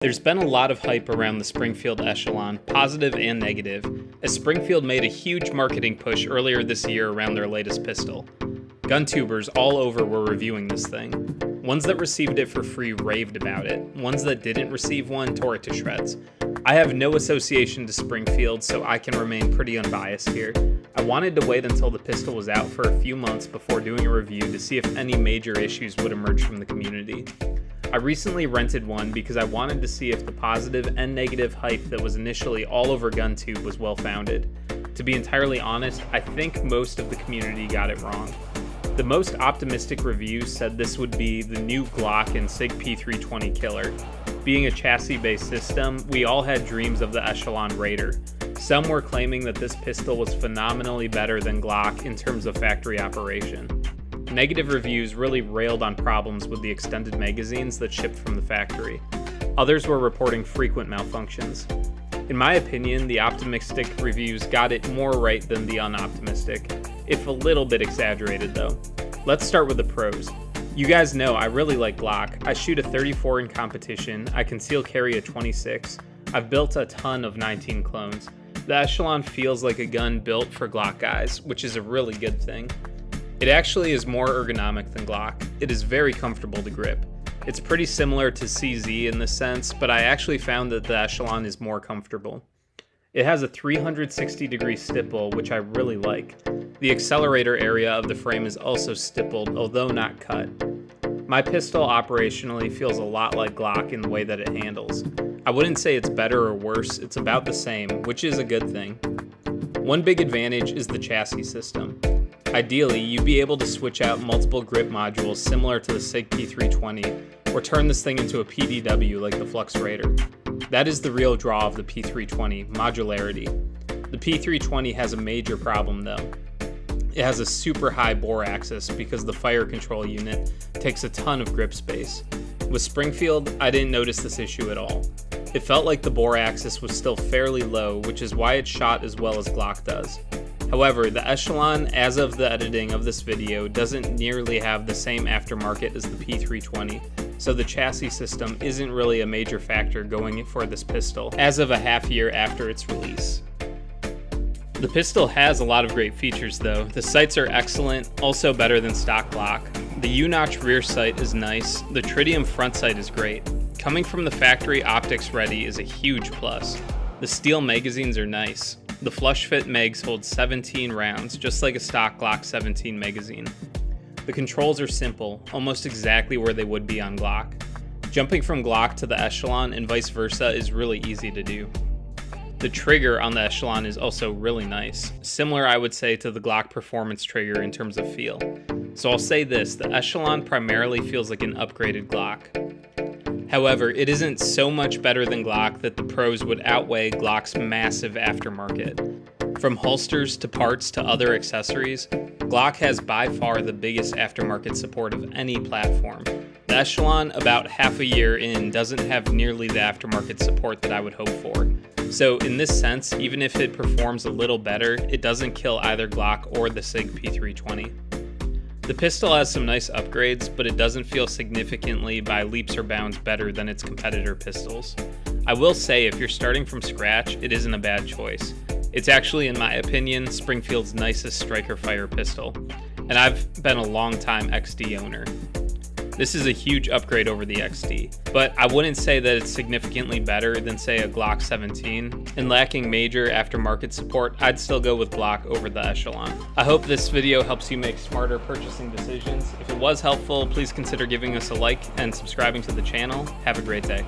There's been a lot of hype around the Springfield Echelon, positive and negative, as Springfield made a huge marketing push earlier this year around their latest pistol. GunTubers all over were reviewing this thing. Ones that received it for free raved about it. Ones that didn't receive one tore it to shreds. I have no association to Springfield, so I can remain pretty unbiased here. I wanted to wait until the pistol was out for a few months before doing a review to see if any major issues would emerge from the community. I recently rented one because I wanted to see if the positive and negative hype that was initially all over GunTube was well founded. To be entirely honest, I think most of the community got it wrong. The most optimistic reviews said this would be the new Glock and Sig P320 killer. Being a chassis-based system, we all had dreams of the Echelon Raider. Some were claiming that this pistol was phenomenally better than Glock in terms of factory operation. Negative reviews really railed on problems with the extended magazines that shipped from the factory. Others were reporting frequent malfunctions. In my opinion, the optimistic reviews got it more right than the unoptimistic, if a little bit exaggerated though. Let's start with the pros. You guys know I really like Glock. I shoot a 34 in competition, I conceal carry a 26, I've built a ton of 19 clones. The Echelon feels like a gun built for Glock guys, which is a really good thing. It actually is more ergonomic than Glock. It is very comfortable to grip. It's pretty similar to CZ in this sense, but I actually found that the Echelon is more comfortable. It has a 360-degree stipple, which I really like. The accelerator area of the frame is also stippled, although not cut. My pistol operationally feels a lot like Glock in the way that it handles. I wouldn't say it's better or worse, it's about the same, which is a good thing. One big advantage is the chassis system. Ideally, you'd be able to switch out multiple grip modules similar to the Sig P320, or turn this thing into a PDW like the Flux Raider. That is the real draw of the P320, modularity. The P320 has a major problem though. It has a super high bore axis because the fire control unit takes a ton of grip space. With Springfield, I didn't notice this issue at all. It felt like the bore axis was still fairly low, which is why it shot as well as Glock does. However, the Echelon, as of the editing of this video, doesn't nearly have the same aftermarket as the P320, so the chassis system isn't really a major factor going for this pistol, as of a half year after its release. The pistol has a lot of great features though. The sights are excellent, also better than stock Glock. The U-notch rear sight is nice, the tritium front sight is great. Coming from the factory optics ready is a huge plus. The steel magazines are nice. The flush fit mags hold 17 rounds, just like a stock Glock 17 magazine. The controls are simple, almost exactly where they would be on Glock. Jumping from Glock to the Echelon and vice versa is really easy to do. The trigger on the Echelon is also really nice, similar I would say to the Glock performance trigger in terms of feel. So I'll say this, the Echelon primarily feels like an upgraded Glock. However, it isn't so much better than Glock that the pros would outweigh Glock's massive aftermarket. From holsters to parts to other accessories, Glock has by far the biggest aftermarket support of any platform. The Echelon, about half a year in, doesn't have nearly the aftermarket support that I would hope for. So in this sense, even if it performs a little better, it doesn't kill either Glock or the Sig P320. The pistol has some nice upgrades, but it doesn't feel significantly by leaps or bounds better than its competitor pistols. I will say if you're starting from scratch, it isn't a bad choice. It's actually, in my opinion, Springfield's nicest striker fire pistol, and I've been a long time XD owner. This is a huge upgrade over the XD, but I wouldn't say that it's significantly better than say a Glock 17, and lacking major aftermarket support, I'd still go with Glock over the Echelon. I hope this video helps you make smarter purchasing decisions. If it was helpful, please consider giving us a like and subscribing to the channel. Have a great day.